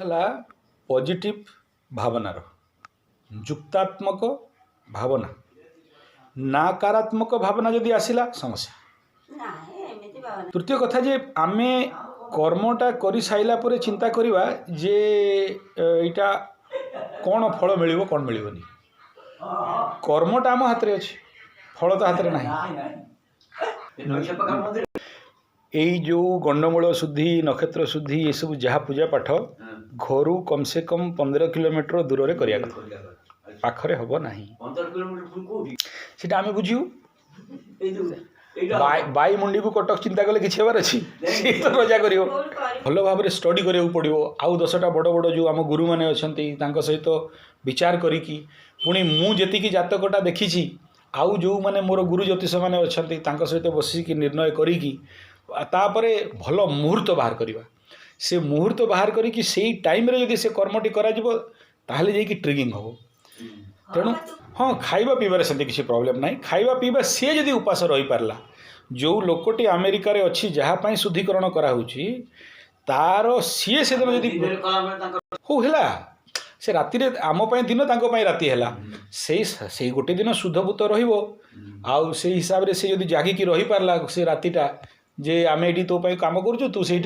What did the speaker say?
ହେଲା पॉजिटिव भावनार जुक्तात्मक भावना नकारात्मक भावना जदि आसला समस्या। तृतीय कथा जे आमे कर्मटा कर साइला परे चिंता करिवा जे एटा कौन फल मिलिबो कौन मिलिबोनी। कर्मटा आम हाथ रे अछि, फल तो हाथ रे नाही। यही जो गंडमूल शुद्धि नक्षत्र शुद्धि ये सब जहाँ पूजा पाठ घर कम से कम 15 किलोमीटर दूर रे करिया कथा, पाखरे हबो नाही। सेटा आमे बुझियो बाई मुंडी को कटक चिंता कले किसी हेबार अच्छी तो रजा कर भल भाव स्टडी करा पड़ो। आउ 10टा बड़ बड़ जो आम गुरु मैंने अच्छा सहित विचार करी पुणी मुझी जातकटा देखी आउ जो मैंने मोर गुरु ज्योतिष मैंने अच्छा सहित बसिक निर्णय करी तापरे भल मुहूर्त बाहर करवा। से मुहूर्त बाहर करी से टाइम रे जदि से कर्मटी करा ताहले जाइए ट्रिगिंग हम। तेणु हाँ खाइबा पीबार से किसी प्रॉब्लम ना। खाइबा पीबा सी जदि उपास रही पारला जो लोकटी अमेरिका रे अच्छी जहाँपाई शुद्धिकरण कराऊँगी तार सी से दिन जदि हो है से राति आम दिन राति है से गोटे दिन शुद्धभूत रही से हिसाब से जदि जागिकी रही पारला से रातिटा जे आमे एठी तो कम करूँ तू से